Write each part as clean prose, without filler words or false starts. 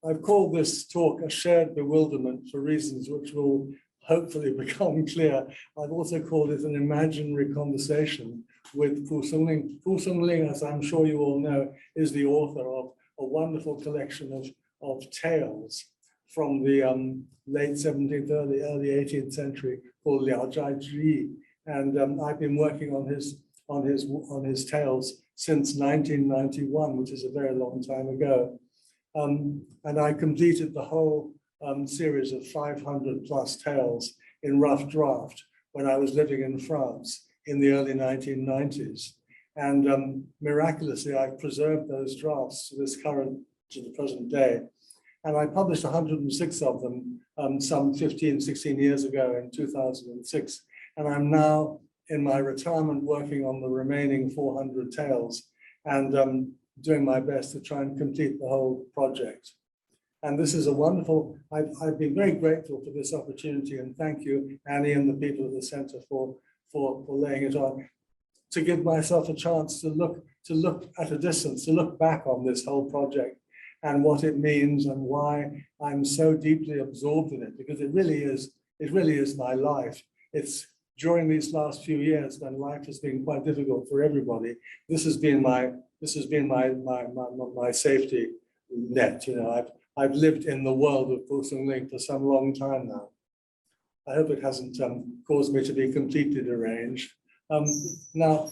I've called this talk a shared bewilderment for reasons which will hopefully become clear. I've also called it an imaginary conversation with Songling. Songling, as I'm sure you all know, is the author of a wonderful collection of tales from the late 17th, early 18th century called聊斋誌異. And I've been working on his tales since 1991, which is a very long time ago. And I completed the whole series of 500 plus tales in rough draft when I was living in France in the early 1990s. And miraculously, I've preserved those drafts to the present day. And I published 106 of them some 15, 16 years ago in 2006. And I'm now in my retirement working on the remaining 400 tales and doing my best to try and complete the whole project. And this is a wonderful, I've been very grateful for this opportunity, and thank you, Annie, and the people at the Center for laying it on, to give myself a chance to look at a distance, to look back on this whole project and what it means and why I'm so deeply absorbed in it, because it really is my life. It's during these last few years when life has been quite difficult for everybody. This has been my safety net. You know, I've lived in the world of Songling for some long time now. I hope it hasn't caused me to be completely deranged. Now,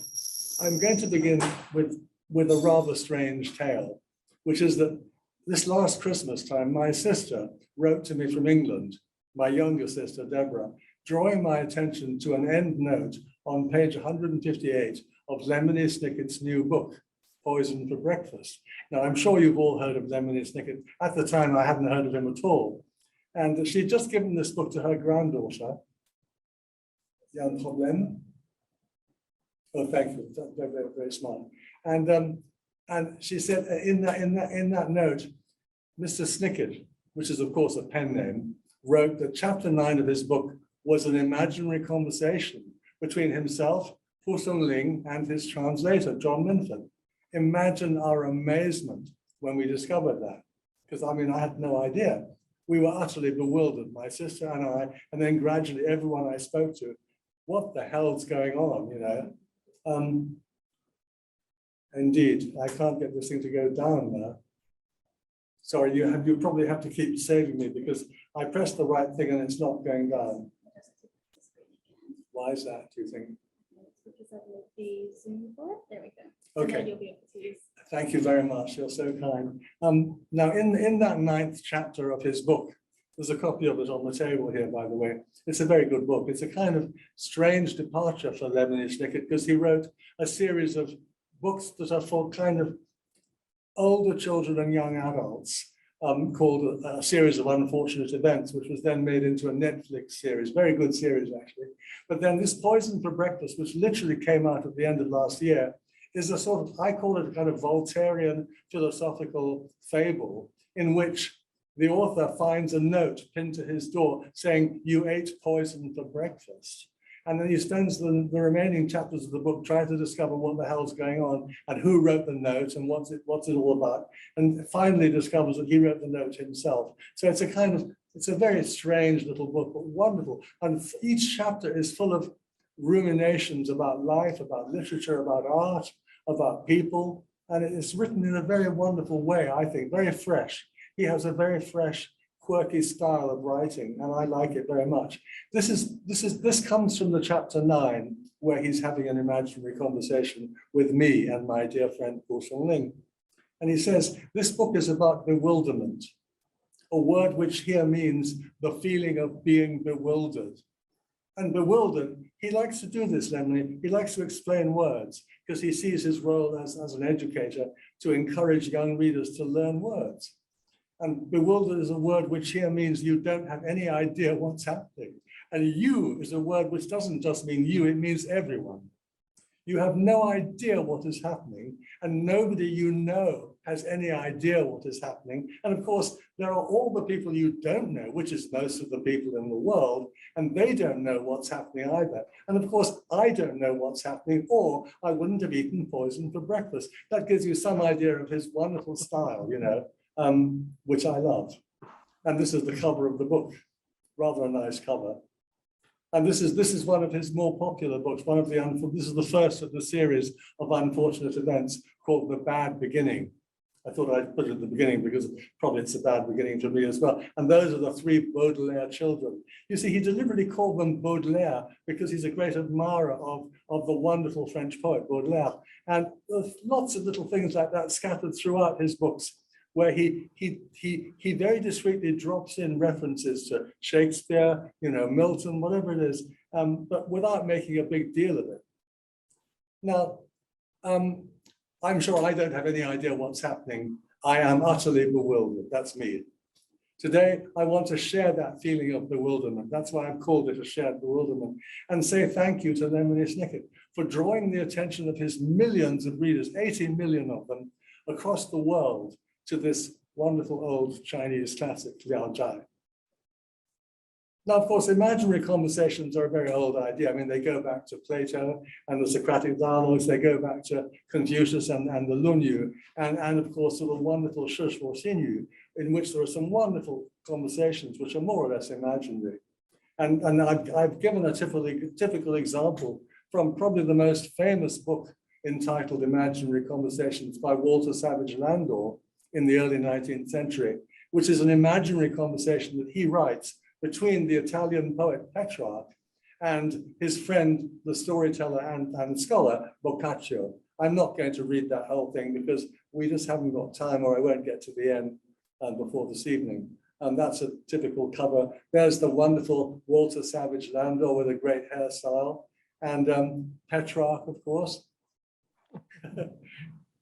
I'm going to begin with a rather strange tale, which is that this last Christmas time, my sister wrote to me from England, my younger sister, Deborah, drawing my attention to an end note on page 158 of Lemony Snicket's new book, Poison for Breakfast. Now, I'm sure you've all heard of Lemony Snicket. At the time, I hadn't heard of him at all. And she'd just given this book to her granddaughter, Young Problem. Oh, thank you, very, very, very smart. And she said in that note, Mr. Snicket, which is of course a pen name, wrote that chapter 9 of his book was an imaginary conversation between himself, Songling, and his translator, John Minford. Imagine our amazement when we discovered that, because I mean, I had no idea. We were utterly bewildered, my sister and I, and then gradually everyone I spoke to, what the hell's going on, you know? Indeed, I can't get this thing to go down now. Sorry, you probably have to keep saving me because I pressed the right thing and it's not going down. Why is that, do you think? Because of the Zoom board. There we go. Okay. And you'll be able to use. Thank you very much. You're so kind. Now, in that 9th chapter of his book, there's a copy of it on the table here, by the way. It's a very good book. It's a kind of strange departure for Lemony Snicket because he wrote a series of books that are for kind of older children and young adults, called a series of unfortunate events, which was then made into a Netflix series, very good series actually. But then this Poison for Breakfast, which literally came out at the end of last year, is a sort of, I call it a kind of Voltairean philosophical fable in which the author finds a note pinned to his door saying, "You ate poison for breakfast." And then he spends the remaining chapters of the book trying to discover what the hell's going on and who wrote the note and what's it all about. And finally discovers that he wrote the note himself. So it's a very strange little book, but wonderful. And each chapter is full of ruminations about life, about literature, about art, about people. And it is written in a very wonderful way, I think, very fresh. He has a very fresh, quirky style of writing, and I like it very much. This comes from the chapter 9, where he's having an imaginary conversation with me and my dear friend Songling. And he says, this book is about bewilderment, a word which here means the feeling of being bewildered. And bewildered, he likes to do this, Lemony. He likes to explain words because he sees his role as an educator to encourage young readers to learn words. And bewildered is a word which here means you don't have any idea what's happening. And you is a word which doesn't just mean you, it means everyone. You have no idea what is happening, and nobody you know has any idea what is happening. And of course, there are all the people you don't know, which is most of the people in the world, and they don't know what's happening either. And of course, I don't know what's happening, or I wouldn't have eaten poison for breakfast. That gives you some idea of his wonderful style, you know. which I love. And this is the cover of the book, rather a nice cover. And this is one of his more popular books. This is the first of the series of unfortunate events called The Bad Beginning. I thought I'd put it at the beginning because probably it's a bad beginning to me as well. And those are the three Baudelaire children. You see, he deliberately called them Baudelaire because he's a great admirer of the wonderful French poet Baudelaire. And there's lots of little things like that scattered throughout his books, where he very discreetly drops in references to Shakespeare, Milton, whatever it is, but without making a big deal of it. Now, I'm sure I don't have any idea what's happening. I am utterly bewildered. That's me. Today, I want to share that feeling of bewilderment. That's why I've called it a shared bewilderment, and say thank you to Lemony Snicket for drawing the attention of his millions of readers, 80 million of them, across the world to this wonderful old Chinese classic, Liao Zhai. Now, of course, imaginary conversations are a very old idea. I mean, they go back to Plato and the Socratic dialogues, they go back to Confucius and the Lunyu, and of course, to the wonderful Shishuo Xinyu, in which there are some wonderful conversations which are more or less imaginary. And I've given a typical example from probably the most famous book entitled Imaginary Conversations by Walter Savage Landor in the early 19th century, which is an imaginary conversation that he writes between the Italian poet Petrarch and his friend, the storyteller and scholar, Boccaccio. I'm not going to read that whole thing because we just haven't got time, or I won't get to the end before this evening. And that's a typical cover. There's the wonderful Walter Savage Landor with a great hairstyle, and Petrarch, of course,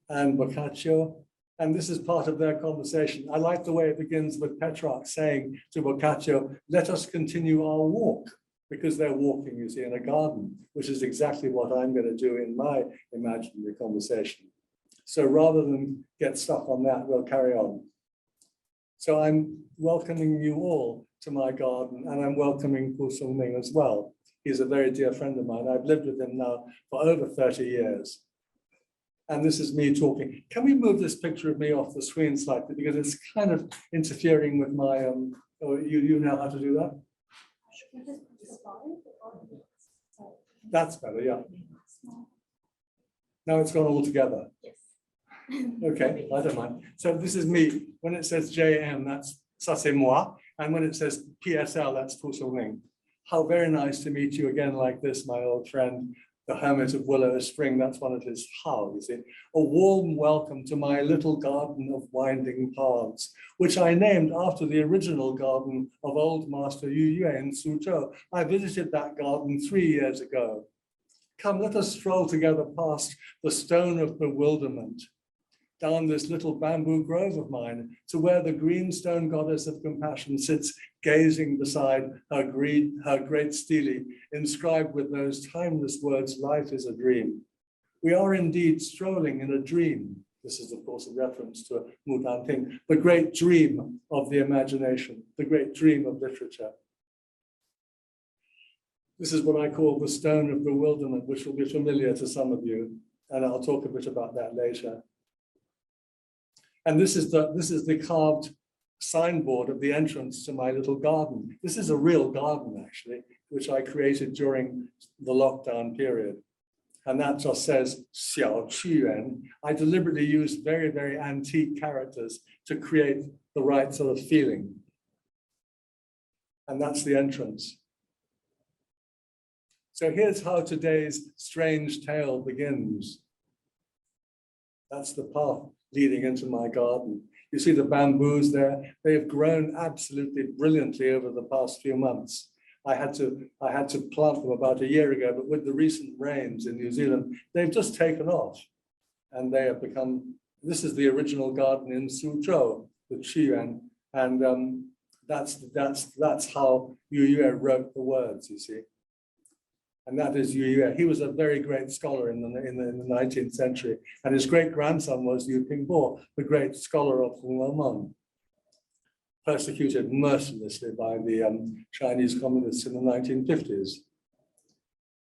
and Boccaccio. And this is part of their conversation. I like the way it begins with Petrarch saying to Boccaccio, "Let us continue our walk," because they're walking, you see, in a garden, which is exactly what I'm going to do in my imaginary conversation. So rather than get stuck on that, we'll carry on. So I'm welcoming you all to my garden, and I'm welcoming Songling as well. He's a very dear friend of mine. I've lived with him now for over 30 years. And this is me talking. Can we move this picture of me off the screen slightly, because it's kind of interfering with my, you know how to do that? That's better, yeah. Now it's gone all together. Yes. Okay, I don't mind. So this is me. When it says JM, that's ça c'est moi. And when it says PSL, that's Songling. How very nice to meet you again like this, my old friend, the hermit of Willow Spring. That's one of his how, you see. A warm welcome to my little garden of winding paths, which I named after the original garden of old master Yu Yue in Suzhou. I visited that garden 3 years ago. Come, let us stroll together past the stone of bewilderment, down this little bamboo grove of mine, to where the green stone goddess of compassion sits gazing beside her great stele, inscribed with those timeless words, "Life is a dream." We are indeed strolling in a dream. This is, of course, a reference to Mudan Ting, the great dream of the imagination, the great dream of literature. This is what I call the stone of bewilderment, which will be familiar to some of you, and I'll talk a bit about that later. And this is the carved signboard of the entrance to my little garden. This is a real garden, actually, which I created during the lockdown period. And that just says Xiao Qiyuan. I deliberately used very, very antique characters to create the right sort of feeling. And that's the entrance. So here's how today's strange tale begins. That's the path leading into my garden. You see the bamboos there? They have grown absolutely brilliantly over the past few months. I had to plant them about a year ago, but with the recent rains in New Zealand, they've just taken off. And they have become, this is the original garden in Suzhou, the Qiyuan. And that's how Yu Yue wrote the words, you see. And that is Yu Yue. He was a very great scholar in the 19th century. And his great-grandson was Yu Pingbo, the great scholar of Hongmen, persecuted mercilessly by the Chinese communists in the 1950s.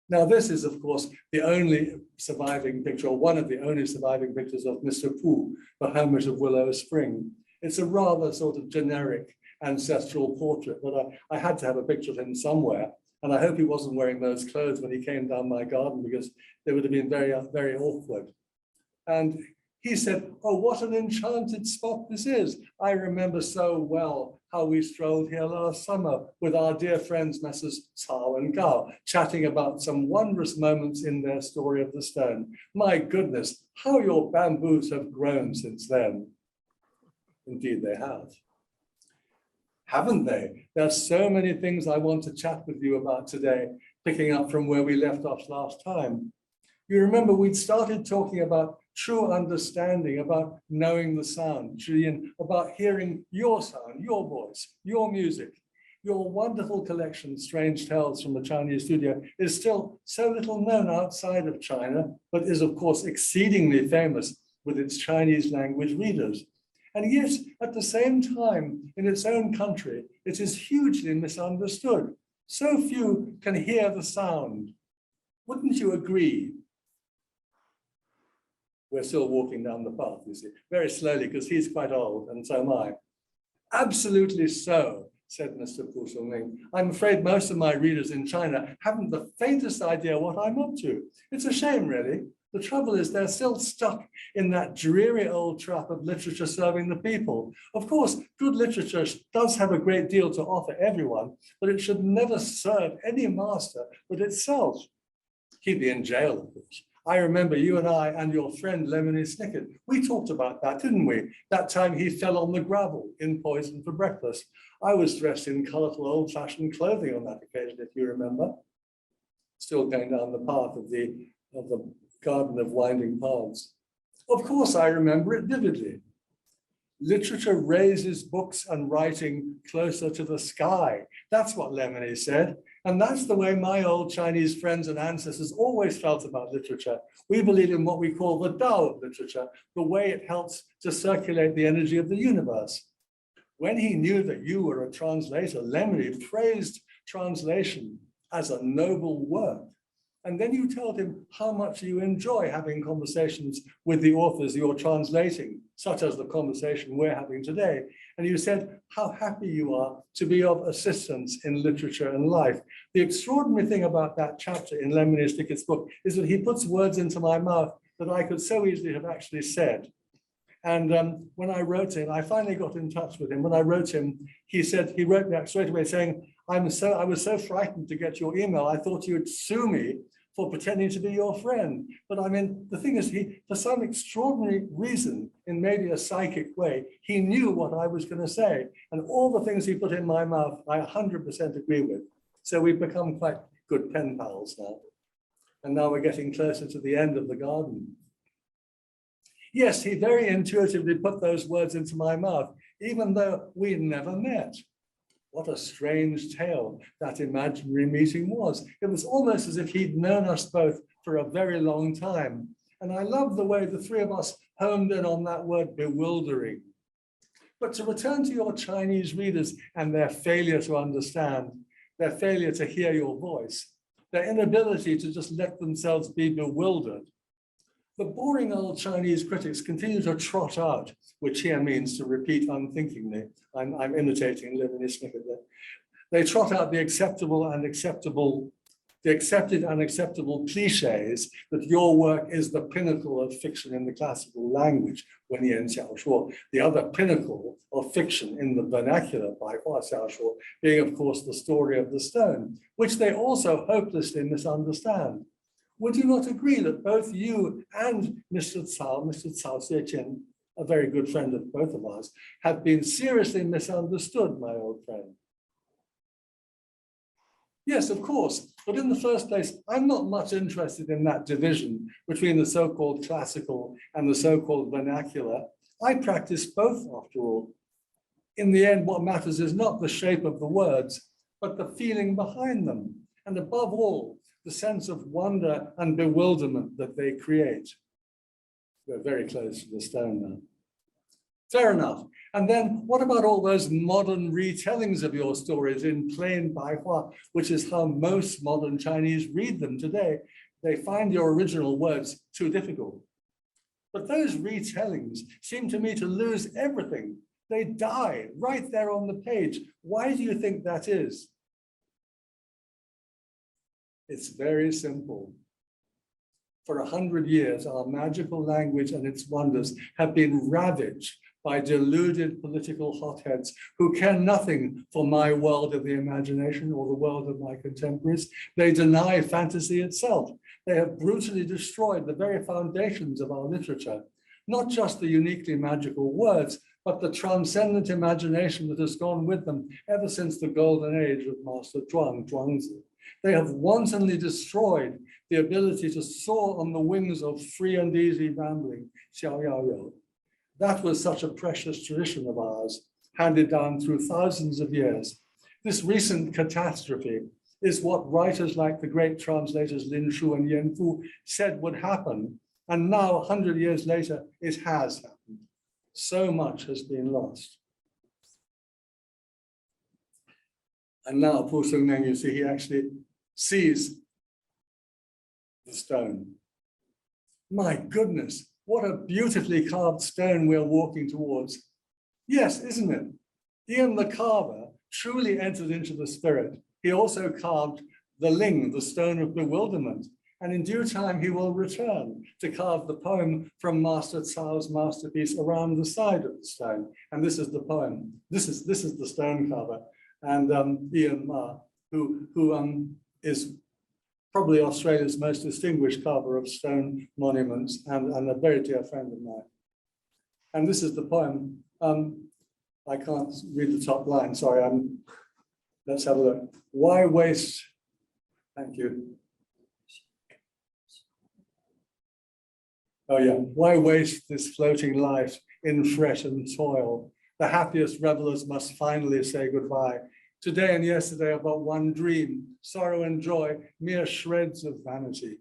Now, this is, of course, the only surviving picture, or one of the only surviving pictures of Mr. Pu, the hermit of Willow Spring. It's a rather sort of generic ancestral portrait, but I had to have a picture of him somewhere. And I hope he wasn't wearing those clothes when he came down my garden, because they would have been very, very awkward. And he said, "Oh, what an enchanted spot this is. I remember so well how we strolled here last summer with our dear friends, Messrs. Cao and Gao, chatting about some wondrous moments in their story of the stone. My goodness, how your bamboos have grown since then." Indeed, they have. Haven't they? There's so many things I want to chat with you about today, picking up from where we left off last time. You remember we'd started talking about true understanding, about knowing the sound, Julian, about hearing your sound, your voice, your music. Your wonderful collection, Strange Tales from the Chinese Studio, is still so little known outside of China, but is of course exceedingly famous with its Chinese language readers. And yet, at the same time, in its own country, it is hugely misunderstood. So few can hear the sound. Wouldn't you agree? We're still walking down the path, you see, very slowly, because he's quite old, and so am I. Absolutely so, said Mr. Songling. I'm afraid most of my readers in China haven't the faintest idea what I'm up to. It's a shame, really. The trouble is they're still stuck in that dreary old trap of literature serving the people. Of course, good literature does have a great deal to offer everyone, but it should never serve any master but itself. He'd be in jail, of course. I remember you and I and your friend Lemony Snicket, we talked about that, didn't we? That time he fell on the gravel in Poison for breakfast. I was dressed in colorful old-fashioned clothing on that occasion, if you remember. Still going down the path of the garden of winding paths. Of course, I remember it vividly. Literature raises books and writing closer to the sky. That's what Lemony said. And that's the way my old Chinese friends and ancestors always felt about literature. We believe in what we call the Tao of literature, the way it helps to circulate the energy of the universe. When he knew that you were a translator, Lemony praised translation as a noble work. And then you told him how much you enjoy having conversations with the authors you're translating, such as the conversation we're having today. And you said how happy you are to be of assistance in literature and life. The extraordinary thing about that chapter in Lemony Snicket's book is that he puts words into my mouth that I could so easily have actually said. And when I wrote him, I finally got in touch with him. When I wrote him, he wrote back straight away saying, I was so frightened to get your email. I thought you would sue me for pretending to be your friend. But I mean, the thing is, for some extraordinary reason, in maybe a psychic way, he knew what I was going to say. And all the things he put in my mouth, I 100% agree with. So we've become quite good pen pals now. And now we're getting closer to the end of the garden. Yes, he very intuitively put those words into my mouth, even though we'd never met. What a strange tale that imaginary meeting was. It was almost as if he'd known us both for a very long time. And I love the way the three of us honed in on that word bewildering. But to return to your Chinese readers and their failure to understand, their failure to hear your voice, their inability to just let themselves be bewildered, the boring old Chinese critics continue to trot out, which here means to repeat unthinkingly. I'm imitating Lemony Snicket there. They trot out the accepted and acceptable cliches that your work is the pinnacle of fiction in the classical language, 文言小说, the other pinnacle of fiction in the vernacular, 白话小说, being of course the story of the stone, which they also hopelessly misunderstand. Would you not agree that both you and Mr. Cao Xieqian, a very good friend of both of ours, have been seriously misunderstood, my old friend? Yes, of course. But in the first place, I'm not much interested in that division between the so-called classical and the so-called vernacular. I practice both, after all. In the end, what matters is not the shape of the words, but the feeling behind them. And above all, the sense of wonder and bewilderment that they create. We're very close to the stone now. Fair enough. And then what about all those modern retellings of your stories in plain Baihua, which is how most modern Chinese read them today? They find your original words too difficult. But those retellings seem to me to lose everything They die right there on the page. Why do you think that is? It's very simple. For 100 years, our magical language and its wonders have been ravaged by deluded political hotheads who care nothing for my world of the imagination or the world of my contemporaries. They deny fantasy itself. They have brutally destroyed the very foundations of our literature, not just the uniquely magical words, but the transcendent imagination that has gone with them ever since the golden age of Master Zhuangzi. They have wantonly destroyed the ability to soar on the wings of free and easy rambling, xiao yao you. That was such a precious tradition of ours, handed down through thousands of years. This recent catastrophe is what writers like the great translators Lin Shu and Yan Fu said would happen. And now, 100 years later, it has happened. So much has been lost. And now, Songling, you see, he actually sees the stone. My goodness, what a beautifully carved stone we're walking towards. Yes, isn't it? Ian the carver truly entered into the spirit. He also carved the ling, the stone of bewilderment. And in due time, he will return to carve the poem from Master Cao's masterpiece around the side of the stone. And this is the poem. This is the stone carver. And Ian Ma, who is probably Australia's most distinguished carver of stone monuments and a very dear friend of mine. And this is the poem. I can't read the top line, sorry. Let's have a look. Why waste? Thank you. Oh yeah, why waste this floating life in fret and toil? The happiest revelers must finally say goodbye. Today and yesterday are but one dream, sorrow and joy, mere shreds of vanity.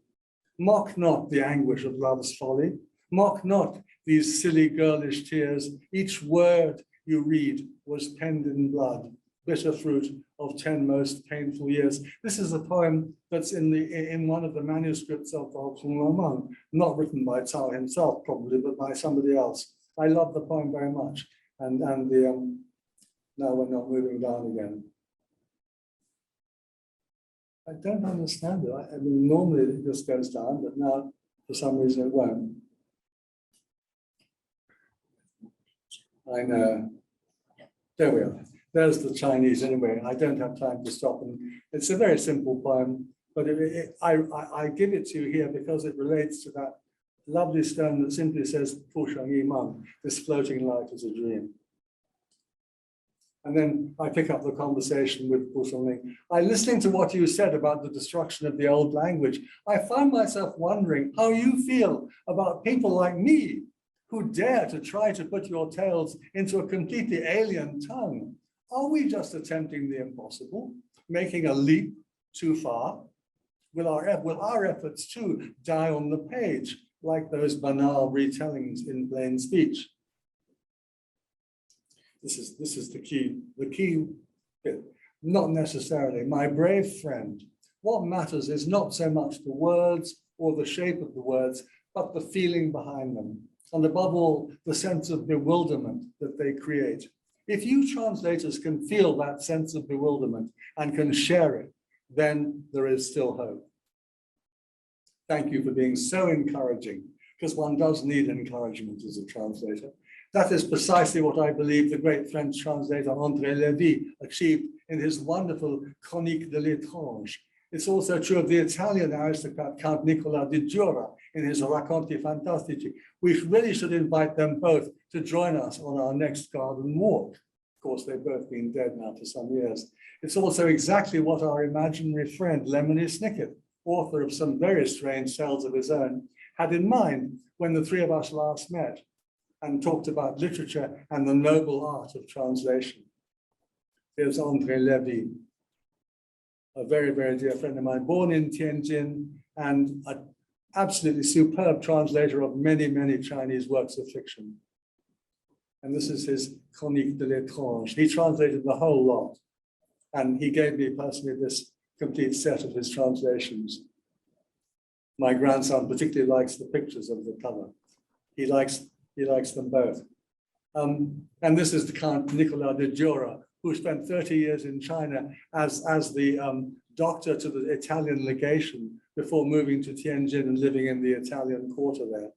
Mock not the anguish of love's folly. Mock not these silly girlish tears. Each word you read was penned in blood, bitter fruit of 10 most painful years. This is a poem that's in one of the manuscripts of Roman, not written by Cao himself probably, but by somebody else. I love the poem very much. And now we're not moving down again. I don't understand it. I mean, normally it just goes down, but now for some reason it won't. I know. There we are. There's the Chinese anyway. I don't have time to stop. And it's a very simple poem, but I give it to you here because it relates to that lovely stone that simply says, Fu Sheng Yi Meng, this floating light is a dream. And then I pick up the conversation with Songling. Listening to what you said about the destruction of the old language, I find myself wondering how you feel about people like me who dare to try to put your tales into a completely alien tongue. Are we just attempting the impossible, making a leap too far? Will our efforts too die on the page, like those banal retellings in plain speech? This is the key bit. Not necessarily. My brave friend, what matters is not so much the words or the shape of the words, but the feeling behind them. And above all, the sense of bewilderment that they create. If you translators can feel that sense of bewilderment and can share it, then there is still hope. Thank you for being so encouraging, because one does need encouragement as a translator. That is precisely what I believe the great French translator André Lévy achieved in his wonderful Chronique de l'étrange. It's also true of the Italian aristocrat Count Nicola di Giura in his Racconti Fantastici. We really should invite them both to join us on our next garden walk. Of course, they've both been dead now for some years. It's also exactly what our imaginary friend Lemony Snicket, author of some very strange tales of his own, had in mind when the three of us last met and talked about literature and the noble art of translation. Here's André Lévy, a very, very dear friend of mine, born in Tianjin and an absolutely superb translator of many, many Chinese works of fiction. And this is his Chronique de l'étrange. He translated the whole lot. And he gave me personally this complete set of his translations. My grandson particularly likes the pictures of the cover. He likes them both. And this is the Count Nicolas de Jura, who spent 30 years in China as the doctor to the Italian legation before moving to Tianjin and living in the Italian quarter there.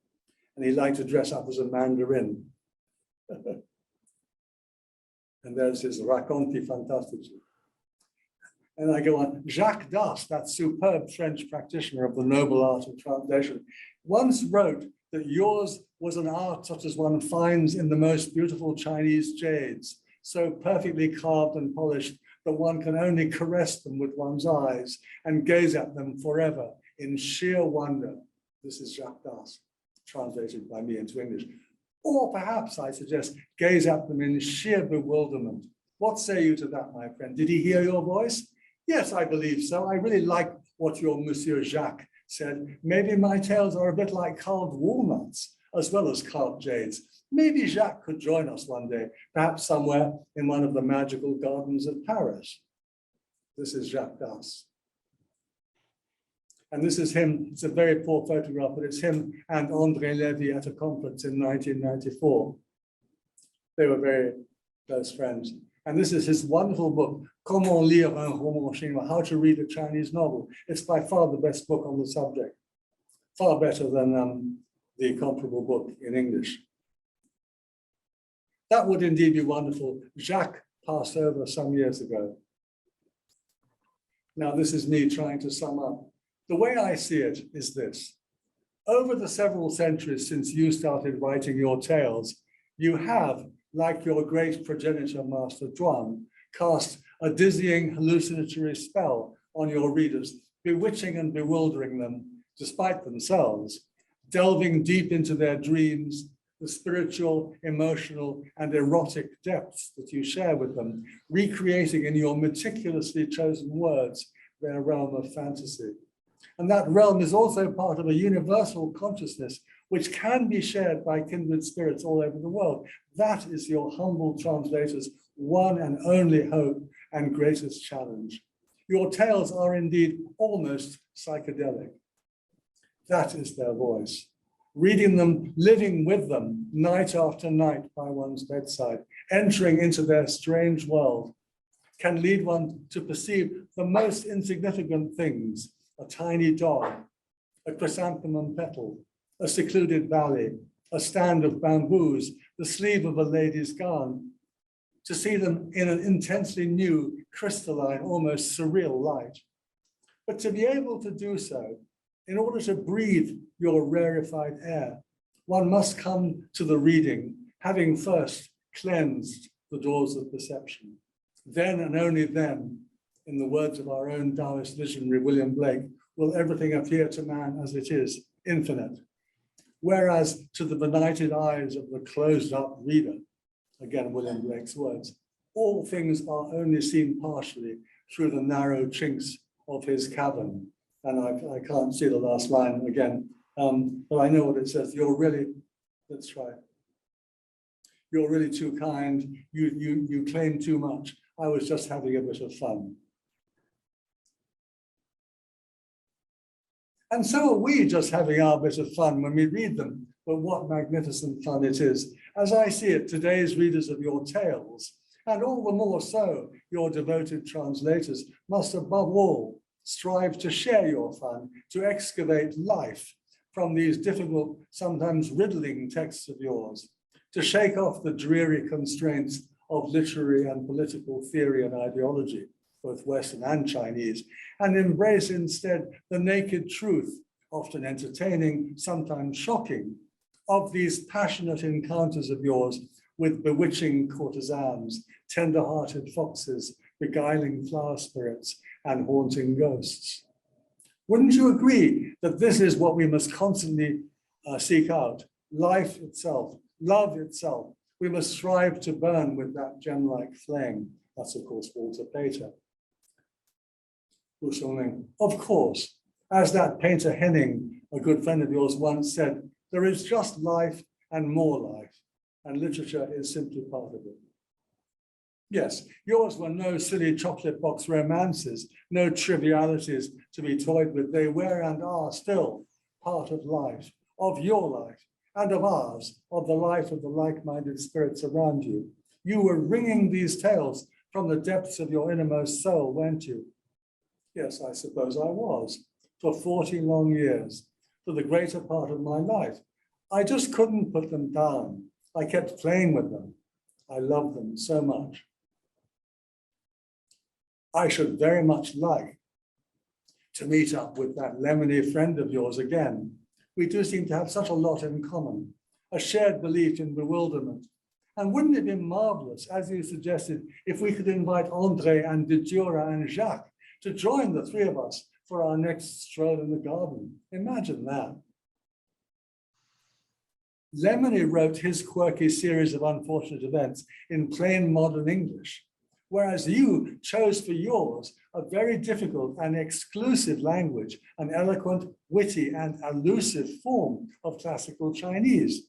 And he liked to dress up as a Mandarin. And there's his Racconti Fantastici. And I go on, Jacques Das, that superb French practitioner of the noble art of translation, once wrote that yours was an art such as one finds in the most beautiful Chinese jades, so perfectly carved and polished that one can only caress them with one's eyes and gaze at them forever in sheer wonder. This is Jacques Das, translated by me into English. Or perhaps, I suggest, gaze at them in sheer bewilderment. What say you to that, my friend? Did he hear your voice? Yes, I believe so. I really like what your Monsieur Jacques said. Maybe my tales are a bit like carved walnuts, as well as carved jades. Maybe Jacques could join us one day, perhaps somewhere in one of the magical gardens of Paris. This is Jacques Das. And this is him, it's a very poor photograph, but it's him and André Levy at a conference in 1994. They were very close friends. And this is his wonderful book, Comment lire un roman chinois, How to Read a Chinese Novel. It's by far the best book on the subject, far better than the comparable book in English. That would indeed be wonderful. Jacques passed over some years ago. Now, this is me trying to sum up. The way I see it is this. Over the several centuries since you started writing your tales, you have, like your great progenitor, Master Zhuang, cast a dizzying hallucinatory spell on your readers, bewitching and bewildering them, despite themselves, delving deep into their dreams, the spiritual, emotional, and erotic depths that you share with them, recreating in your meticulously chosen words their realm of fantasy. And that realm is also part of a universal consciousness which can be shared by kindred spirits all over the world. That is your humble translator's one and only hope and greatest challenge. Your tales are indeed almost psychedelic. That is their voice. Reading them, living with them night after night by one's bedside, entering into their strange world, can lead one to perceive the most insignificant things: a tiny dog, a chrysanthemum petal, a secluded valley, a stand of bamboos, the sleeve of a lady's gown, to see them in an intensely new, crystalline, almost surreal light. But to be able to do so, in order to breathe your rarefied air, one must come to the reading, having first cleansed the doors of perception. Then and only then, in the words of our own Taoist visionary William Blake, will everything appear to man as it is, infinite. Whereas to the benighted eyes of the closed up reader, again William Blake's words, all things are only seen partially through the narrow chinks of his cavern. And I can't see the last line again, but I know what it says. You're really, let's try. You're really too kind. You claim too much. I was just having a bit of fun. And so are we, just having our bit of fun when we read them. But what magnificent fun it is. As I see it, today's readers of your tales, and all the more so your devoted translators, must above all strive to share your fun, to excavate life from these difficult, sometimes riddling texts of yours, to shake off the dreary constraints of literary and political theory and ideology, both Western and Chinese, and embrace instead the naked truth, often entertaining, sometimes shocking, of these passionate encounters of yours with bewitching courtesans, tender-hearted foxes, beguiling flower spirits, and haunting ghosts. Wouldn't you agree that this is what we must constantly seek out? Life itself, love itself. We must strive to burn with that gem-like flame. That's, of course, Walter Pater. Songling. Of course, as that painter Henning, a good friend of yours, once said, there is just life and more life, and literature is simply part of it. Yes, yours were no silly chocolate box romances, no trivialities to be toyed with. They were and are still part of life, of your life, and of ours, of the life of the like-minded spirits around you. You were wringing these tales from the depths of your innermost soul, weren't you? Yes, I suppose I was, for 40 long years, for the greater part of my life. I just couldn't put them down. I kept playing with them. I loved them so much. I should very much like to meet up with that lemony friend of yours again. We do seem to have such a lot in common, a shared belief in bewilderment. And wouldn't it be marvelous, as you suggested, if we could invite André and Didura and Jacques to join the three of us for our next stroll in the garden? Imagine that. Lemony wrote his quirky series of unfortunate events in plain modern English, whereas you chose for yours a very difficult and exclusive language, an eloquent, witty, and allusive form of classical Chinese.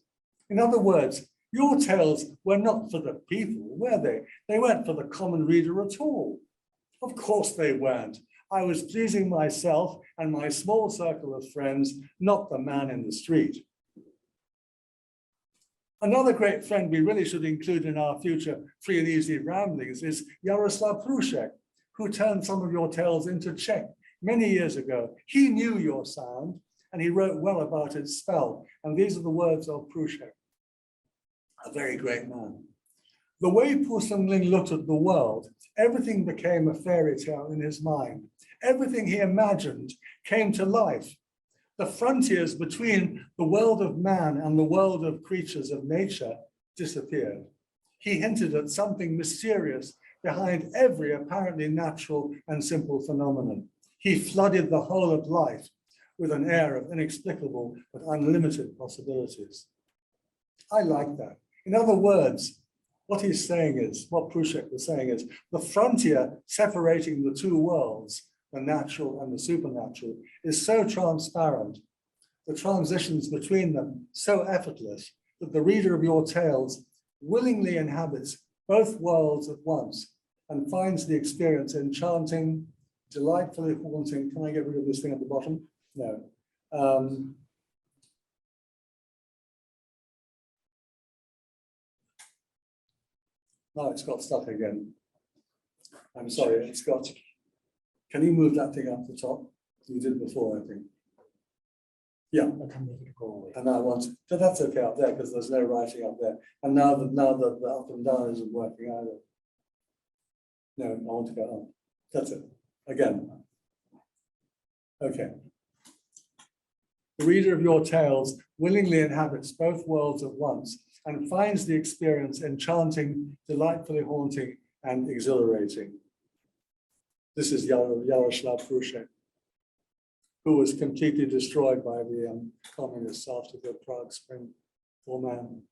In other words, your tales were not for the people, were they? They weren't for the common reader at all. Of course they weren't. I was pleasing myself and my small circle of friends, not the man in the street. Another great friend we really should include in our future free and easy ramblings is Yaroslav Prushek, who turned some of your tales into Czech many years ago. He knew your sound and he wrote well about its spell. And these are the words of Prushek, a very great man. The way Songling looked at the world, everything became a fairy tale in his mind. Everything he imagined came to life. The frontiers between the world of man and the world of creatures of nature disappeared. He hinted at something mysterious behind every apparently natural and simple phenomenon. He flooded the whole of life with an air of inexplicable but unlimited possibilities. I like that. In other words, what he's saying is, what Prushek was saying is, the frontier separating the two worlds, the natural and the supernatural, is so transparent, the transitions between them so effortless, that the reader of your tales willingly inhabits both worlds at once and finds the experience enchanting, delightfully haunting. Can I get rid of this thing at the bottom? No. No, it's got stuck again. I'm sorry, it's got. Can you move that thing up the top? You did before, I think. Yeah. And I want, but that's okay up there because there's no writing up there. And now that the up and down isn't working either. No, I want to go up. That's it. Again. Okay. The reader of your tales willingly inhabits both worlds at once and finds the experience enchanting, delightfully haunting, and exhilarating. This is Yaroslav Prushek, who was completely destroyed by the communists after the Prague Spring. Poor man.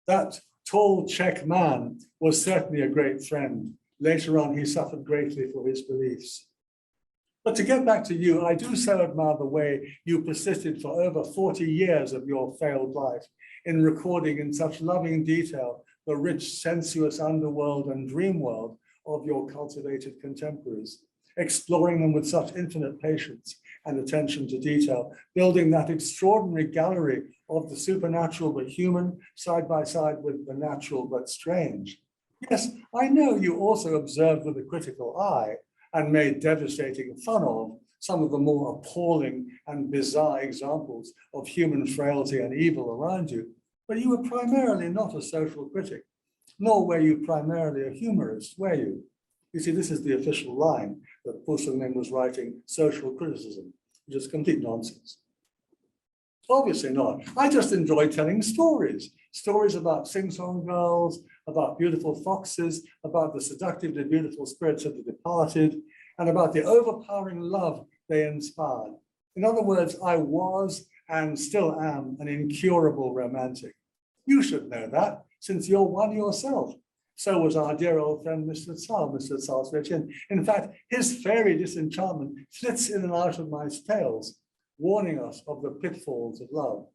That tall Czech man was certainly a great friend. Later on, he suffered greatly for his beliefs. But to get back to you, I do so admire the way you persisted for over 40 years of your failed life in recording in such loving detail the rich, sensuous underworld and dream world of your cultivated contemporaries, exploring them with such infinite patience and attention to detail, building that extraordinary gallery of the supernatural but human side by side with the natural but strange. Yes, I know you also observed with a critical eye and made devastating fun of some of the more appalling and bizarre examples of human frailty and evil around you, but you were primarily not a social critic, nor were you primarily a humorist, were you? You see, this is the official line that Songling was writing social criticism, which is complete nonsense. Obviously not. I just enjoy telling stories. Stories about sing-song girls, about beautiful foxes, about the seductively beautiful spirits of the departed, and about the overpowering love they inspired. In other words, I was and still am an incurable romantic. You should know that, since you're one yourself. So was our dear old friend, Mr. Tsar Swetchin. In fact, his fairy disenchantment flits in and out of my tales, warning us of the pitfalls of love.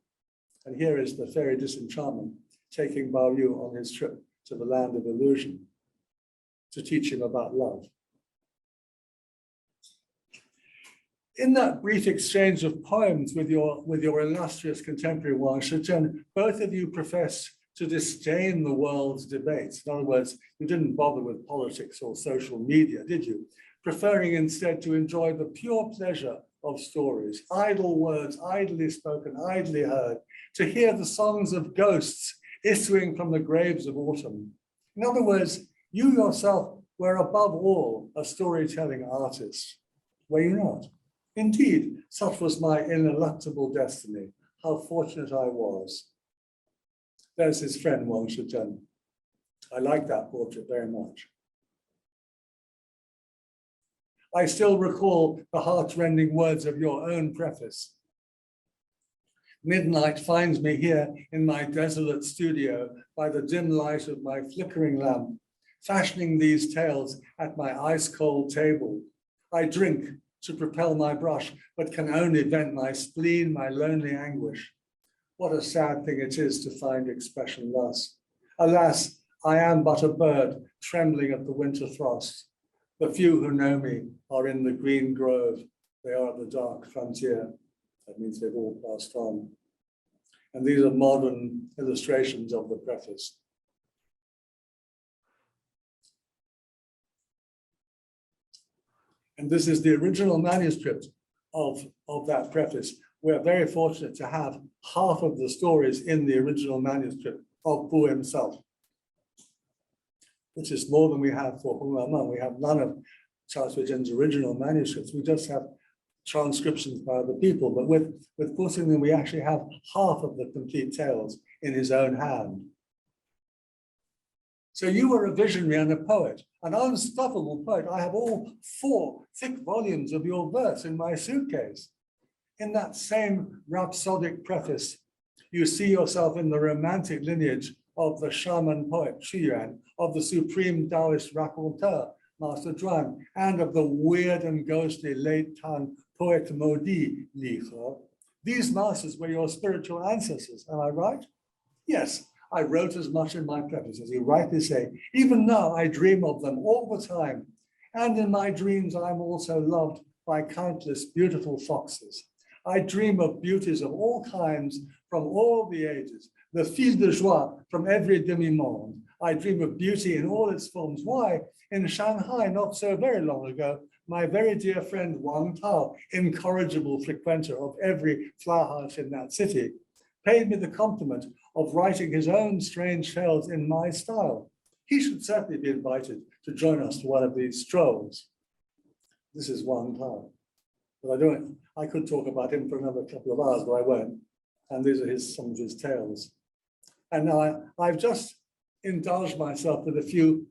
And here is the fairy disenchantment taking Bao Yu on his trip to the land of illusion to teach him about love. In that brief exchange of poems with your illustrious contemporary Wang Shizhen, both of you profess to disdain the world's debates. In other words, you didn't bother with politics or social media, did you? Preferring instead to enjoy the pure pleasure of stories, idle words, idly spoken, idly heard, to hear the songs of ghosts issuing from the graves of autumn. In other words, you yourself were above all a storytelling artist, were you not? Indeed, such was my ineluctable destiny. How fortunate I was. There's his friend Wang Shizhen. I like that portrait very much. I still recall the heart-rending words of your own preface. Midnight finds me here in my desolate studio by the dim light of my flickering lamp, fashioning these tales at my ice-cold table. I drink to propel my brush, but can only vent my spleen, my lonely anguish. What a sad thing it is to find expression thus. Alas, I am but a bird trembling at the winter frost. The few who know me are in the green grove. They are at the dark frontier. That means they've all passed on. And these are modern illustrations of the preface. And this is the original manuscript of that preface. We're very fortunate to have half of the stories in the original manuscript of Bu himself, which is more than we have for Hong Raman. We have none of Charles Witten's original manuscripts. We just have transcriptions by other people. But with Bu Songling, we actually have half of the complete tales in his own hand. So you were a visionary and a poet, an unstoppable poet. I have all 4 thick volumes of your verse in my suitcase. In that same rhapsodic preface, you see yourself in the romantic lineage of the shaman poet Xu Yuan, of the supreme Taoist raconteur, Master Zhuan, and of the weird and ghostly late Tang poet Modi Li He. These masters were your spiritual ancestors, am I right? Yes, I wrote as much in my preface, as you rightly say. Even now, I dream of them all the time. And in my dreams, I'm also loved by countless beautiful foxes. I dream of beauties of all kinds from all the ages, the filles de joie from every demi-monde. I dream of beauty in all its forms. Why? In Shanghai, not so very long ago, my very dear friend Wang Tao, incorrigible frequenter of every flower house in that city, paid me the compliment of writing his own strange tales in my style. He should certainly be invited to join us to one of these strolls. This is Wang Tao. But I could talk about him for another couple of hours, but I won't. And these are some of his tales. And now I've just indulged myself with a few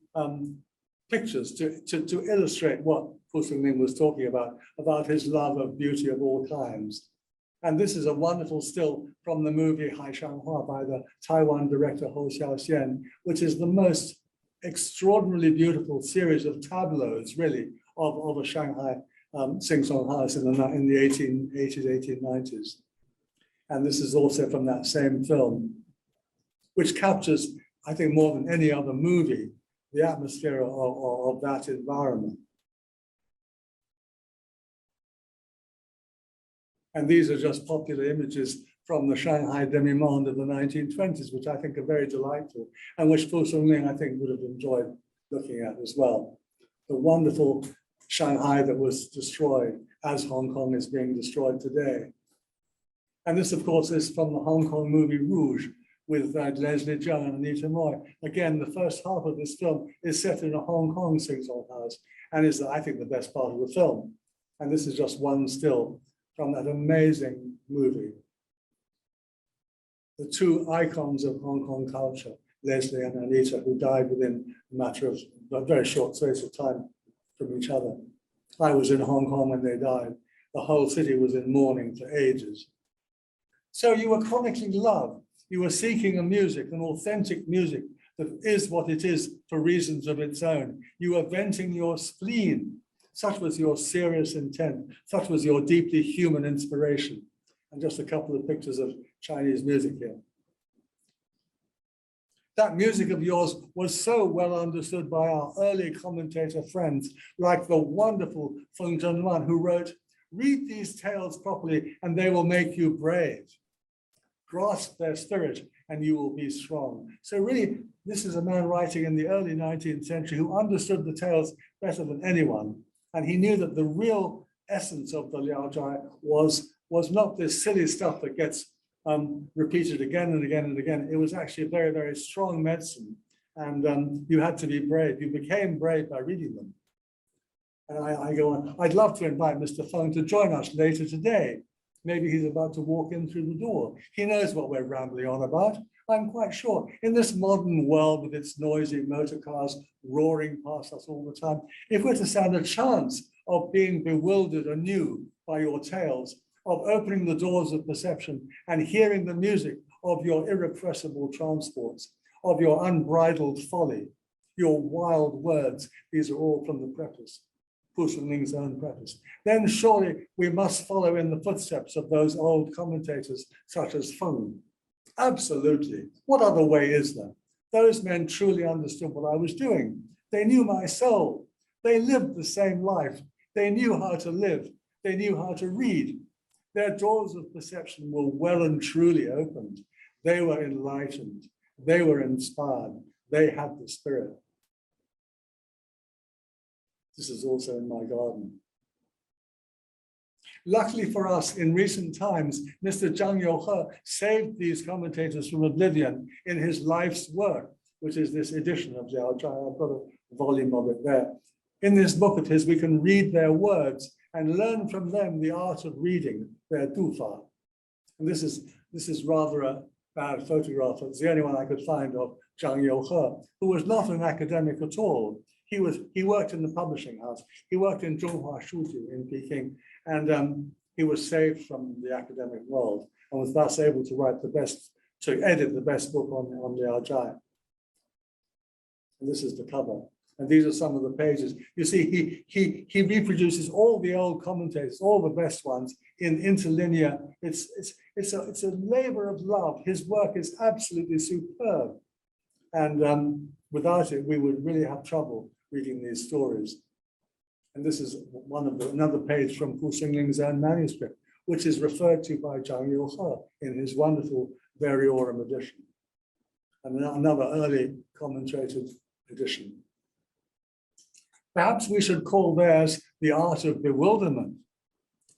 pictures to illustrate what Bu Songling was talking about his love of beauty of all kinds. And this is a wonderful still from the movie Hai Shanghua by the Taiwan director Hou Xiaoxian, which is the most extraordinarily beautiful series of tableaus, really, of a Shanghai sing-song house in the 1880s, 1890s. And this is also from that same film, which captures, I think, more than any other movie, the atmosphere of that environment. And these are just popular images from the Shanghai demi-monde of the 1920s, which I think are very delightful, and which Bu Songling, I think, would have enjoyed looking at as well. The wonderful Shanghai that was destroyed as Hong Kong is being destroyed today. And this, of course, is from the Hong Kong movie Rouge with Leslie Cheung and Anita Moy. Again, the first half of this film is set in a Hong Kong sing-song house and is, I think, the best part of the film. And this is just one still from that amazing movie. The 2 icons of Hong Kong culture, Leslie and Anita, who died within a matter of a very short space of time from each other. I was in Hong Kong when they died. The whole city was in mourning for ages. So you were chronicling love. You were seeking a music, an authentic music that is what it is for reasons of its own. You were venting your spleen. Such was your serious intent. Such was your deeply human inspiration. And just a couple of pictures of Chinese music here. That music of yours was so well understood by our early commentator friends, like the wonderful Feng Zhenwan, who wrote, Read these tales properly and they will make you brave. Grasp their spirit and you will be strong. So really, this is a man writing in the early 19th century who understood the tales better than anyone. And he knew that the real essence of the Liaozhai was not this silly stuff that gets repeated again and again and again. It was actually a very, very strong medicine. And you had to be brave. You became brave by reading them. And I go on, I'd love to invite Mr. Feng to join us later today. Maybe he's about to walk in through the door. He knows what we're rambling on about. I'm quite sure. In this modern world with its noisy motor cars roaring past us all the time, if we're to stand a chance of being bewildered anew by your tales, of opening the doors of perception and hearing the music of your irrepressible transports, of your unbridled folly, your wild words, these are all from the preface, Pushenling's own preface, then surely we must follow in the footsteps of those old commentators such as Feng. Absolutely. What other way is there? Those men truly understood what I was doing. They knew my soul. They lived the same life. They knew how to live. They knew how to read. Their doors of perception were well and truly opened. They were enlightened. They were inspired. They had the spirit. This is also in my garden. Luckily for us, in recent times, Mr. Zhang Youhe saved these commentators from oblivion in his life's work, which is this edition of Liaozhai. I've got a volume of it there. In this book of his, we can read their words and learn from them the art of reading their dufa. And this is rather a bad photograph. It's the only one I could find of Zhang Youhe, who was not an academic at all. He worked in the publishing house. He worked in Zhonghua Shuju in Peking, and he was saved from the academic world and was thus able to edit the best book on Liaozhai. And this is the cover. And these are some of the pages. You see, he reproduces all the old commentators, all the best ones in interlinear. It's a labor of love. His work is absolutely superb. And without it, we would really have trouble reading these stories. And this is another page from Pu Xingling's own manuscript, which is referred to by Zhang Youhe in his wonderful Variorum edition, and another early commentated edition. Perhaps we should call theirs the art of bewilderment,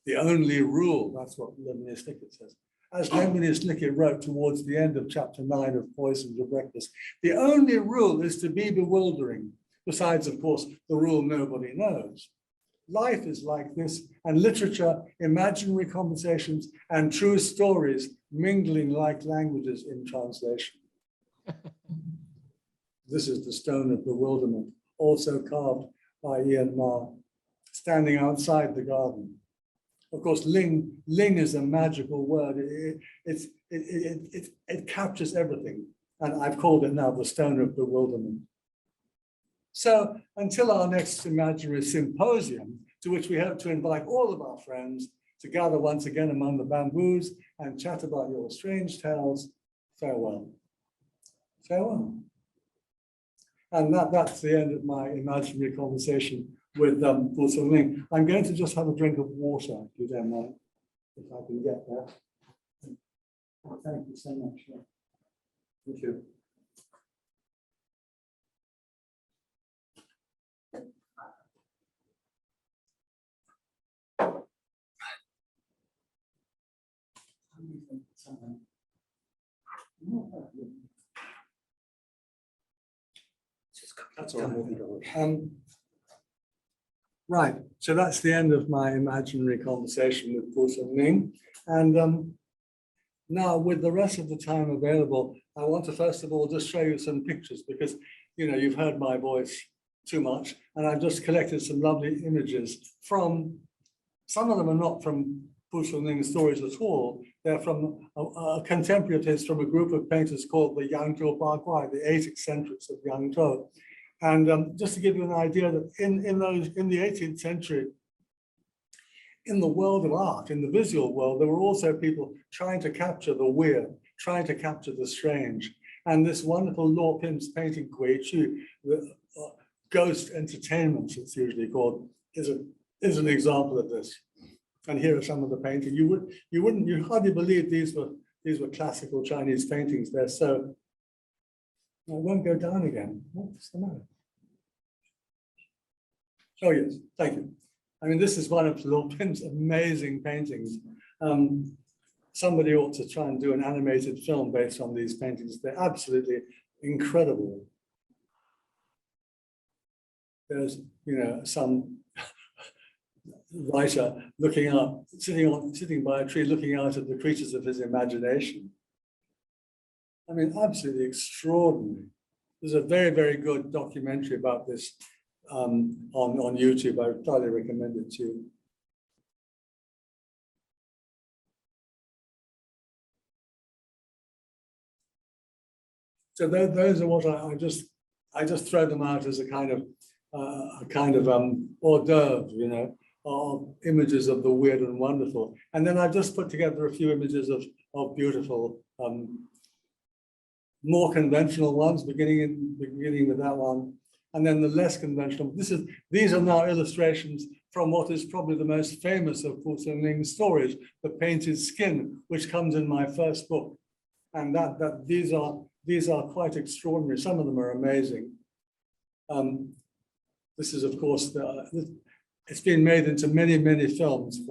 the only rule. That's what Lemony Snicket says. As Lemony Snicket wrote towards the end of chapter 9 of Poison to Breakfast, the only rule is to be bewildering. Besides, of course, the rule nobody knows. Life is like this, and literature, imaginary conversations, and true stories mingling like languages in translation. This is the stone of bewilderment, also carved by Ian Ma, standing outside the garden. Of course, ling is a magical word. It captures everything, and I've called it now the stone of bewilderment. So until our next imaginary symposium, to which we hope to invite all of our friends to gather once again among the bamboos and chat about your strange tales, farewell. Farewell. And that's the end of my imaginary conversation with Pu Songling. I'm going to just have a drink of water, if you don't mind, if I can get there. Thank you so much. Thank you. That's all. Right, so that's the end of my imaginary conversation with Pu Songling. And now, with the rest of the time available, I want to first of all just show you some pictures because you've heard my voice too much, and I've just collected some lovely images from. Some of them are not from Pu Songling's stories at all. They're from a contemporary of his from a group of painters called the Yangzhou Baguai, the 8 eccentrics of Yangzhou. And just to give you an idea that in the 18th century, in the world of art, in the visual world, there were also people trying to capture the weird, trying to capture the strange. And this wonderful Law Pim's painting, Gui Chu, the ghost entertainment, it's usually called, is an example of this. And here are some of the paintings. You hardly believe these were classical Chinese paintings. They're so. It won't go down again. What's the matter? Oh yes, thank you. I mean, this is one of Lord Pym's amazing paintings. Somebody ought to try and do an animated film based on these paintings. They're absolutely incredible. There's, some writer looking up, sitting by a tree, looking out at the creatures of his imagination. I mean, absolutely extraordinary. There's a very, very good documentary about this on YouTube. I would highly recommend it to you. So those are what I just throw them out as a kind of hors d'oeuvre, of images of the weird and wonderful. And then I've just put together a few images of beautiful, more conventional ones, beginning with that one, and then the less conventional. These are now illustrations from what is probably the most famous of Songling's stories, The Painted Skin, which comes in my first book. And these are quite extraordinary. Some of them are amazing. This is, of course, it's been made into many, many films.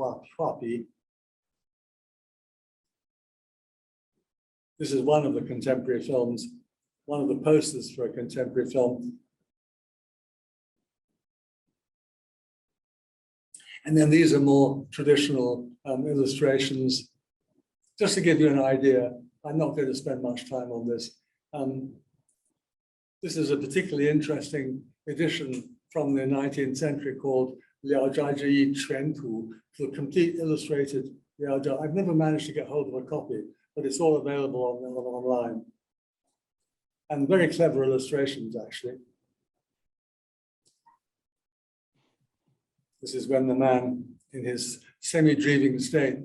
This is one of the contemporary films, one of the posters for a contemporary film. And then these are more traditional illustrations. Just to give you an idea, I'm not going to spend much time on this. This is a particularly interesting edition from the 19th century called Liao Zhai Zhi Quan Tu, the complete illustrated Liao Zhai. I've never managed to get hold of a copy, but it's all available online. And very clever illustrations, actually. This is when the man, in his semi-dreaming state,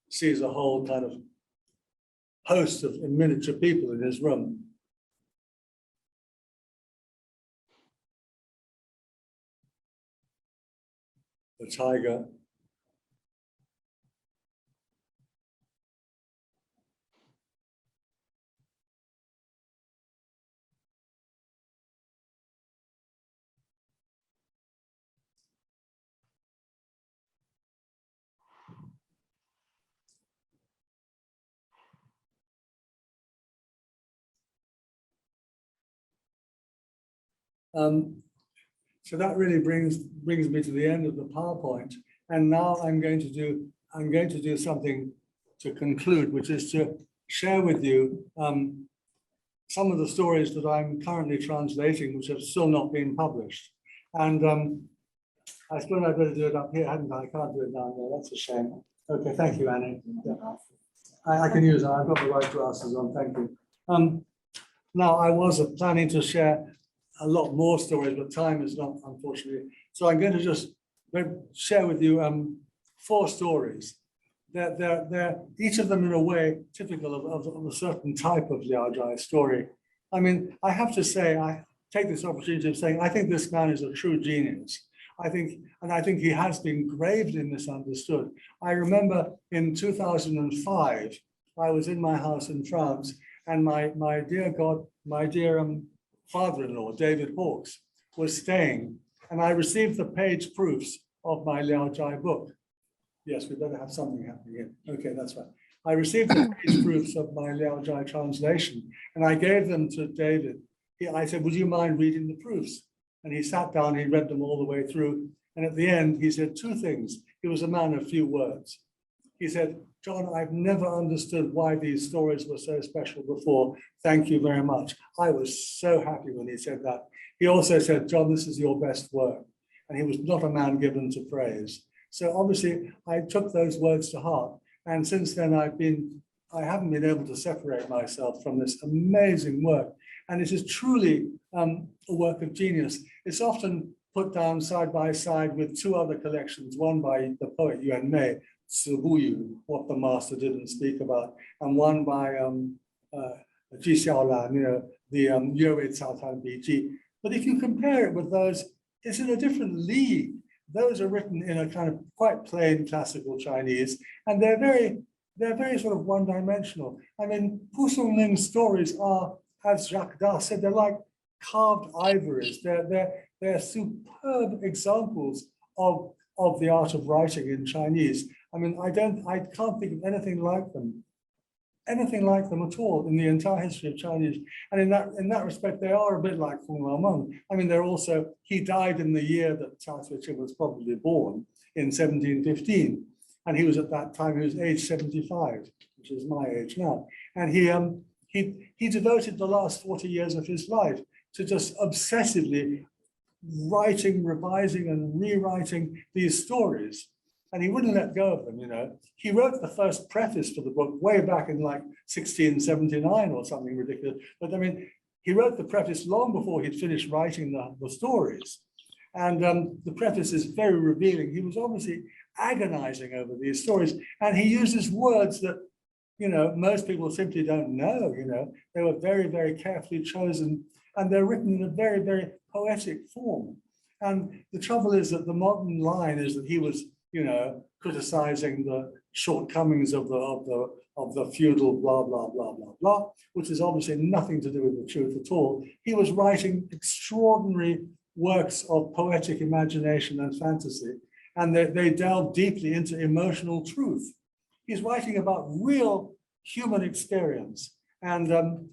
sees a whole kind of host of miniature people in his room. The tiger. So that really brings me to the end of the PowerPoint. And now I'm going to do something to conclude, which is to share with you some of the stories that I'm currently translating, which have still not been published. And I suppose I'd better do it up here, hadn't I? I can't do it down there. That's a shame. Okay, thank you, Annie. Yeah. I can use it. I've got the right glasses on. Thank you. Now, I was planning to share a lot more stories, but time is not, unfortunately. So I'm going to just share with you 4 stories. They're each of them in a way typical of a certain type of Liao Zhai story. I mean, I have to say, I take this opportunity of saying, I think this man is a true genius. I think he has been gravely misunderstood. I remember in 2005, I was in my house in France, and my dear father-in-law, David Hawkes, was staying, and I received the page proofs of my Liao Zhai book. Yes, we better have something happening here. Okay, that's right. I received the page proofs of my Liao Zhai translation, and I gave them to David. I said, would you mind reading the proofs? And he sat down, he read them all the way through, and at the end, he said 2 things. He was a man of few words. He said, John, I've never understood why these stories were so special before. Thank you very much. I was so happy when he said that. He also said, John, this is your best work. And he was not a man given to praise. So obviously, I took those words to heart. And since then, I haven't been able to separate myself from this amazing work. And it is truly a work of genius. It's often put down side by side with 2 other collections, one by the poet Yuan Mei, What the Master Didn't Speak About, and one by Ji Xiaolan, the Yue Cao Tan Bi Ji. But if you compare it with those, it's in a different league. those are written in a kind of quite plain classical Chinese, and they're very sort of one-dimensional. I mean, Pu Songling's stories are, as Jacques Dard said, they're like carved ivories. They're superb examples of the art of writing in Chinese. I mean, I can't think of anything like them at all in the entire history of Chinese. And in that respect, they are a bit like Hong Lao-meng. I mean, he died in the year that Cao Cui was probably born, in 1715. And he was at that time, he was age 75, which is my age now. And he devoted the last 40 years of his life to just obsessively writing, revising, and rewriting these stories. And he wouldn't let go of them, you know. He wrote the first preface for the book way back in like 1679 or something ridiculous. But I mean, he wrote the preface long before he'd finished writing the stories. And the preface is very revealing. He was obviously agonizing over these stories. And he uses words that, you know, most people simply don't know, you know. They were very, very carefully chosen. And they're written in a very, very poetic form. And the trouble is that the modern line is that he was, you know, criticizing the shortcomings of the feudal blah, blah, blah, blah, blah, which is obviously nothing to do with the truth at all. He was writing extraordinary works of poetic imagination and fantasy, and they delve deeply into emotional truth. He's writing about real human experience, and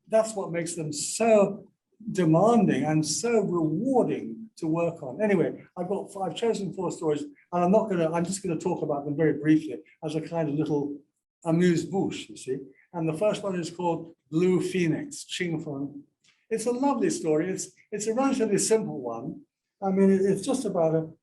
that's what makes them so demanding and so rewarding to work on. Anyway, I've chosen 4 stories, and I'm just gonna talk about them very briefly as a kind of little amuse-bouche, you see. And the first one is called Blue Phoenix, Qing Feng. It's a lovely story. It's a relatively simple one. I mean, it's just about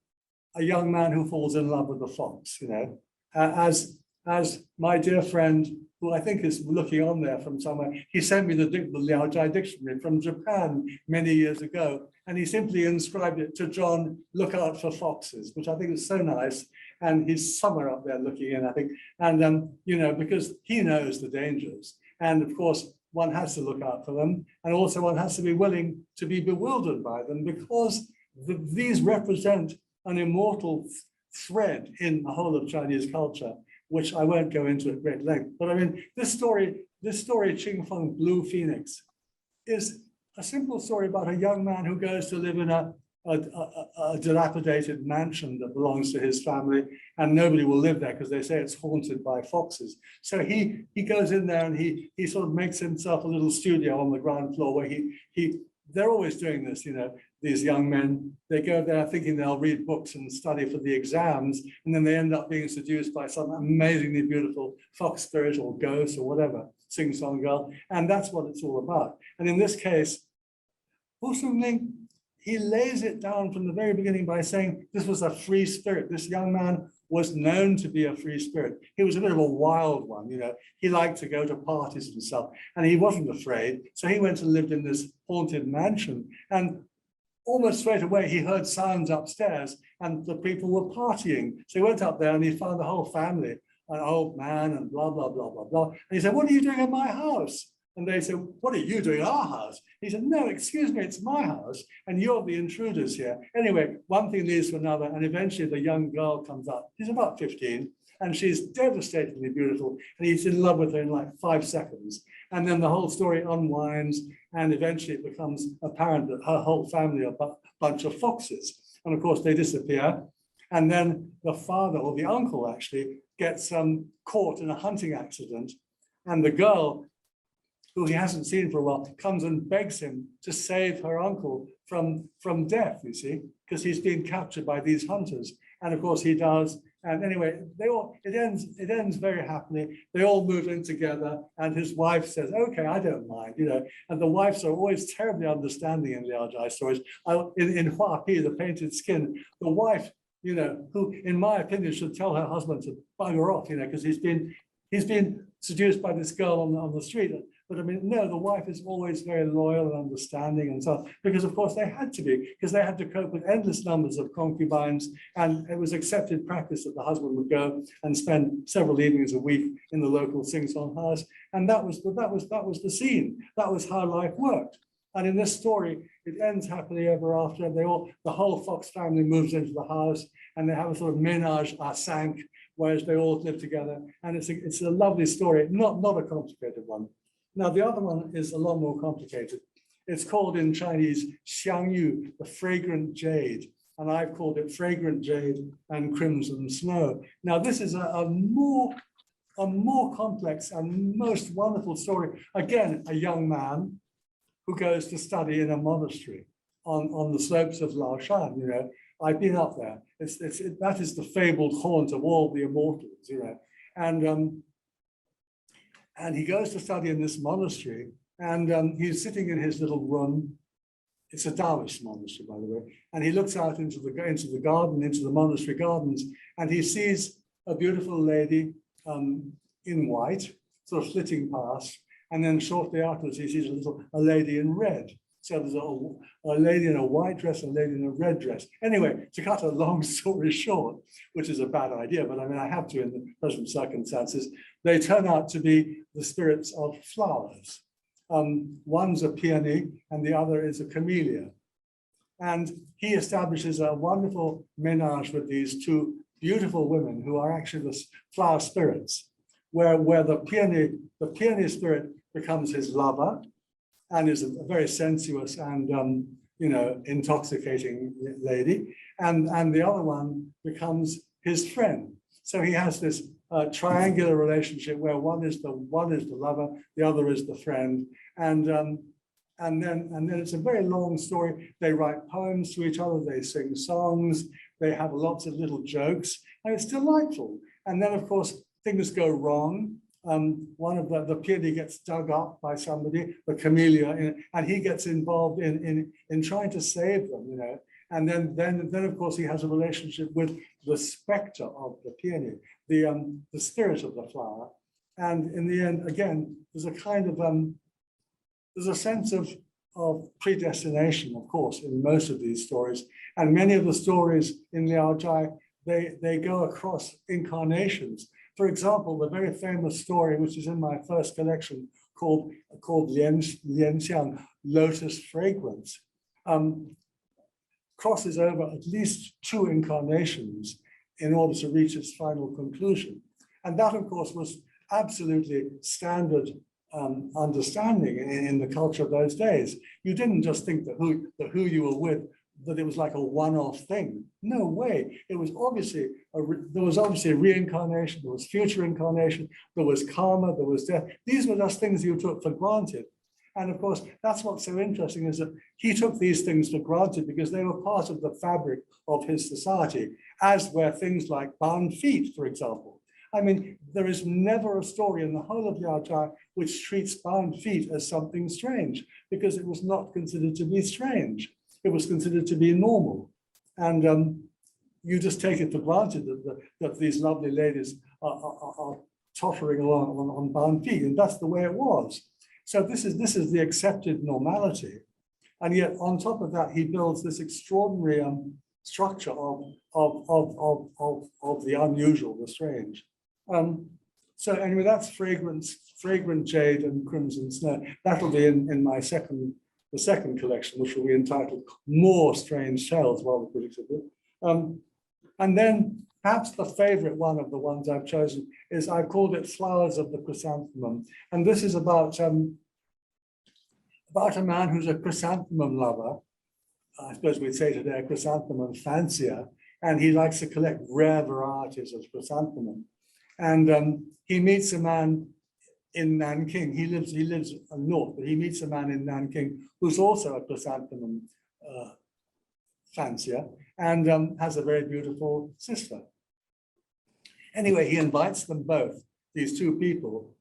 a young man who falls in love with a fox, you know. As my dear friend, who I think is looking on there from somewhere, he sent me the Liao Zhai dictionary from Japan many years ago, and he simply inscribed it to John, look out for foxes, which I think is so nice. And he's somewhere up there looking in, I think. And, you know, because he knows the dangers. And of course, one has to look out for them. And also one has to be willing to be bewildered by them, because these represent an immortal thread in the whole of Chinese culture, which I won't go into at great length. But I mean, this story, Qing Feng Blue Phoenix, is a simple story about a young man who goes to live in a dilapidated mansion that belongs to his family, and nobody will live there because they say it's haunted by foxes. So he goes in there and he sort of makes himself a little studio on the ground floor where they're always doing this, you know, these young men, they go there thinking they'll read books and study for the exams, and then they end up being seduced by some amazingly beautiful fox spirit or ghost or whatever, sing-song girl, and that's what it's all about. And in this case, Pu Songlin, he lays it down from the very beginning by saying this was a free spirit. This young man was known to be a free spirit. He was a bit of a wild one, you know. He liked to go to parties and stuff, and he wasn't afraid. So he went and lived in this haunted mansion, and almost straight away he heard sounds upstairs, and the people were partying. So he went up there and he found the whole family, an old man and blah, blah, blah, blah, blah. And he said, "What are you doing in my house?" And they said, "What are you doing in our house?" He said, "No, excuse me, it's my house, and you're the intruders here." Anyway, one thing leads to another, and eventually the young girl comes up. She's about 15, and she's devastatingly beautiful, and he's in love with her in like 5 seconds. And then the whole story unwinds, and eventually it becomes apparent that her whole family are a bunch of foxes. And of course, they disappear. And then the father, or the uncle actually, gets caught in a hunting accident, and the girl, who he hasn't seen for a while, comes and begs him to save her uncle from death, you see, because he's been captured by these hunters. And of course he does. And anyway, it ends very happily. They all move in together, and his wife says, "Okay, I don't mind," you know. And the wives are always terribly understanding in Liao Zhai stories. In Hua Pi, the painted skin, the wife, you know, who in my opinion should tell her husband to bugger off, you know, because he's been seduced by this girl on the street. But I mean, no, the wife is always very loyal and understanding and so on, because of course they had to be, because they had to cope with endless numbers of concubines, and it was accepted practice that the husband would go and spend several evenings a week in the local sing-song house, and that was the scene. That was how life worked. And in this story, it ends happily ever after. And the whole Fox family moves into the house, and they have a sort of ménage à cinq, whereas they all live together. And it's a lovely story, not a complicated one. Now, the other one is a lot more complicated. It's called in Chinese, Xiangyu, the fragrant jade. And I've called it Fragrant Jade and Crimson Snow. Now, this is a more complex and most wonderful story. Again, a young man who goes to study in a monastery on the slopes of Laoshan. You know, I've been up there. That is the fabled haunt of all the immortals. You know, and he goes to study in this monastery, and he's sitting in his little room. It's a Taoist monastery, by the way, and he looks out into the garden, into the monastery gardens, and he sees a beautiful lady in white, sort of flitting past, and then shortly afterwards he sees a lady in red. So there's a lady in a white dress, a lady in a red dress. Anyway, to cut a long story short, which is a bad idea, but I mean I have to in the present circumstances, they turn out to be the spirits of flowers. One's a peony and the other is a camellia. And he establishes a wonderful ménage with these two beautiful women who are actually the flower spirits, where the peony spirit becomes his lover and is a very sensuous and you know, intoxicating lady, and the other one becomes his friend. So he has this triangular relationship where one is the lover, the other is the friend, and then it's a very long story. They write poems to each other, they sing songs, they have lots of little jokes, and it's delightful. And then, of course, things go wrong. One of the peony gets dug up by somebody, the camellia, and he gets involved in trying to save them, you know. And then of course he has a relationship with the spectre of the peony, the spirit of the flower. And in the end, again, there's a kind of there's a sense of predestination, of course, in most of these stories. And many of the stories in Liao Zhai, they go across incarnations. For example, the very famous story, which is in my first collection, called Lian Xiang, Lotus Fragrance, crosses over at least 2 incarnations in order to reach its final conclusion. And that, of course, was absolutely standard understanding in the culture of those days. You didn't just think that who you were with, that it was like a one-off thing. No way. It was obviously there was obviously a reincarnation, there was future incarnation, there was karma, there was death. These were just things you took for granted. And of course, that's what's so interesting, is that he took these things for granted because they were part of the fabric of his society, as were things like bound feet, for example. I mean, there is never a story in the whole of Liao Zhai which treats bound feet as something strange, because it was not considered to be strange. It was considered to be normal. And you just take it for granted that these lovely ladies are tottering along on bound feet, and that's the way it was. So this is the accepted normality. And yet on top of that, he builds this extraordinary structure of the unusual, the strange. So anyway, that's Fragrant Jade and Crimson Snow. That'll be in my the second collection, which will be entitled More Strange Tales, rather predictably. And then perhaps the favorite one of the ones I've chosen is, I've called it Flowers of the Chrysanthemum. And this is about a man who's a chrysanthemum lover. I suppose we'd say today a chrysanthemum fancier, and he likes to collect rare varieties of chrysanthemum. And he meets a man in Nanking. He lives north, but he meets a man in Nanking who's also a chrysanthemum fancier, and has a very beautiful sister. Anyway, he invites them both, these two people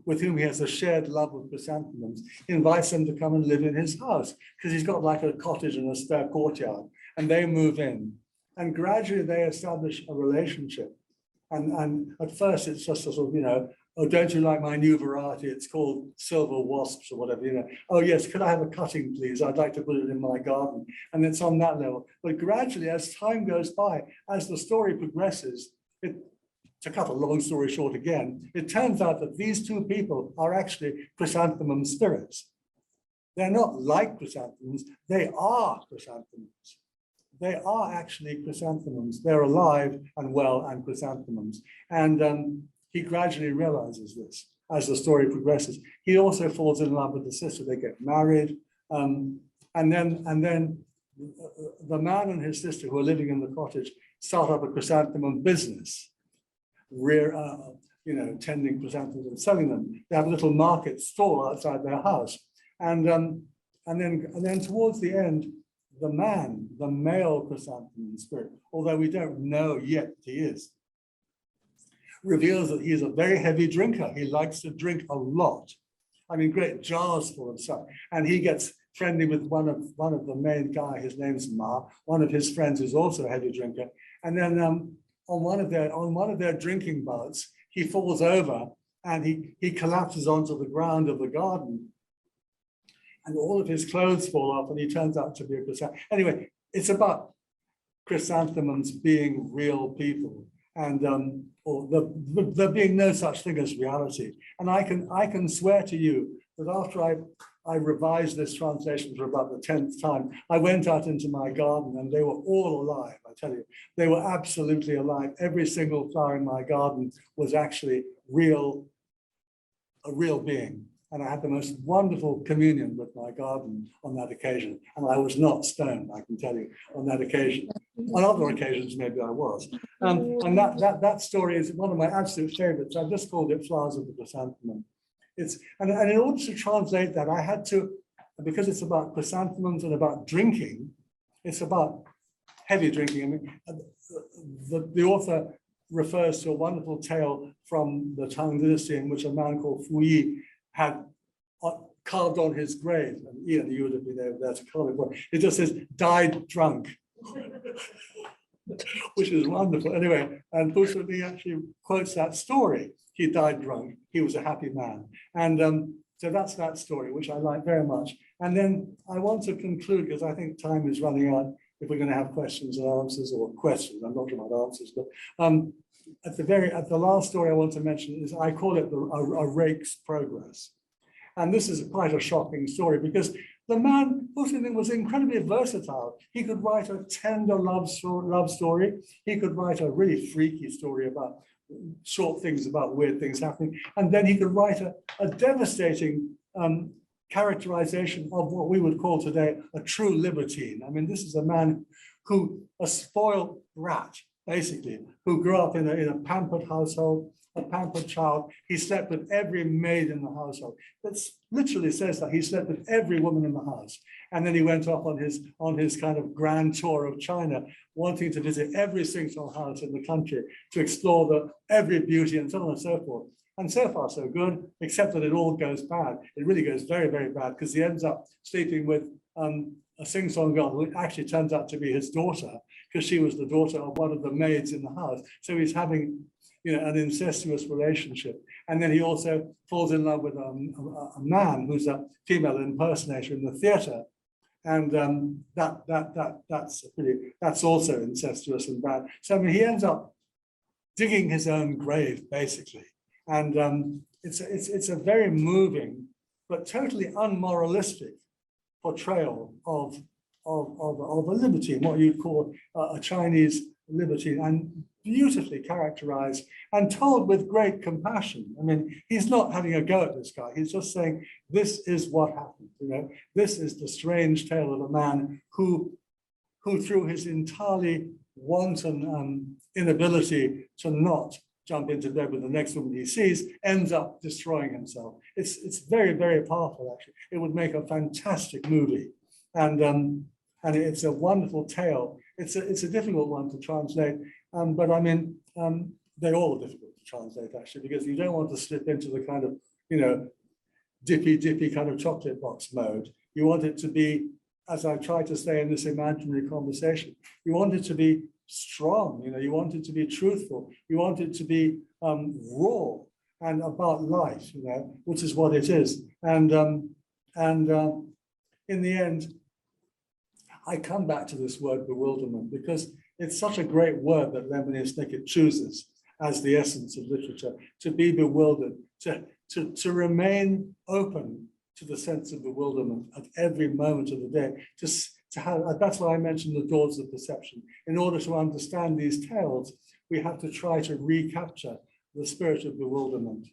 with whom he has a shared love of chrysanthemums, he invites them to come and live in his house, because he's got like a cottage and a spare courtyard, and they move in. And gradually they establish a relationship. And at first it's just a sort of, you know, oh, don't you like my new variety? It's called silver wasps or whatever, you know. Oh yes, could I have a cutting, please? I'd like to put it in my garden. And it's on that level. But gradually, as time goes by, as the story progresses, to cut a long story short again, it turns out that these two people are actually chrysanthemum spirits. They're not like chrysanthemums, they are chrysanthemums. They are actually chrysanthemums. They're alive and well and chrysanthemums. And he gradually realizes this as the story progresses. He also falls in love with the sister. They get married. And then the man and his sister who are living in the cottage start up a chrysanthemum business, tending chrysanthemums and selling them. They have a little market stall outside their house. And then towards the end, the male chrysanthemum spirit, although we don't know yet he is, reveals that he is a very heavy drinker. He likes to drink a lot. I mean, great jars full of stuff. And he gets friendly with one of the main guy. His name's Ma. One of his friends is also a heavy drinker. And then on one of their drinking bouts, he falls over and he collapses onto the ground of the garden. And all of his clothes fall off, and he turns out to be a chrysanthemum. Anyway, it's about chrysanthemums being real people, and or there being no such thing as reality. And I can swear to you that after I revised this translation for about the 10th time, I went out into my garden and they were all alive. I tell you, they were absolutely alive. Every single flower in my garden was actually a real being. And I had the most wonderful communion with my garden on that occasion. And I was not stoned, I can tell you, on that occasion. On other occasions, maybe I was. And that story is one of my absolute favorites. I've just called it Flowers of the Chrysanthemum. And in order to translate that, I had to, because it's about chrysanthemums and about drinking, it's about heavy drinking. I mean, the author refers to a wonderful tale from the Tang Dynasty in which a man called Fu Yi had carved on his grave, and Ian, you would have been able to carve it. It just says, died drunk, which is wonderful. Anyway, and Fu actually quotes that story. He died drunk, he was a happy man. And so that's that story, which I like very much. And then I want to conclude, because I think time is running out, if we're going to have questions and answers, or questions, I'm not sure about answers, but at the last story I want to mention is, I call it a rake's progress. And this is quite a shocking story, because the man was incredibly versatile. He could write a tender love story. He could write a really freaky story about short things about weird things happening. And then he could write a devastating characterization of what we would call today a true libertine. I mean, this is a man who, a spoiled brat, basically, who grew up in a pampered household, a pampered child. He slept with every maid in the household. That literally says that he slept with every woman in the house. And then he went off on his kind of grand tour of China, wanting to visit every single house in the country to explore every beauty and so on and so forth. And so far so good, except that it all goes bad. It really goes very, very bad, because he ends up sleeping with a sing-song girl who actually turns out to be his daughter, because she was the daughter of one of the maids in the house. So he's having, an incestuous relationship. And then he also falls in love with a man who's a female impersonator in the theater. And that's also incestuous and bad. So I mean, he ends up digging his own grave, basically. And it's a very moving, but totally unmoralistic portrayal of a libertine, what you'd call a Chinese libertine, and beautifully characterized and told with great compassion. I mean, he's not having a go at this guy. He's just saying, this is what happened. This is the strange tale of a man who through his entirely wanton inability to not jump into bed with the next woman he sees, ends up destroying himself. It's very, very powerful, actually. It would make a fantastic movie. And it's a wonderful tale. It's a difficult one to translate, but I mean, they're all difficult to translate, actually, because you don't want to slip into the kind of, dippy kind of chocolate box mode. You want it to be, as I try to say in this imaginary conversation, you want it to be strong, you want it to be truthful, you want it to be raw and about life, which is what it is. And in the end, I come back to this word bewilderment, because it's such a great word that Lemony Snicket chooses as the essence of literature, to be bewildered, to remain open to the sense of bewilderment at every moment of the day. To have, that's why I mentioned the doors of perception. In order to understand these tales, we have to try to recapture the spirit of bewilderment.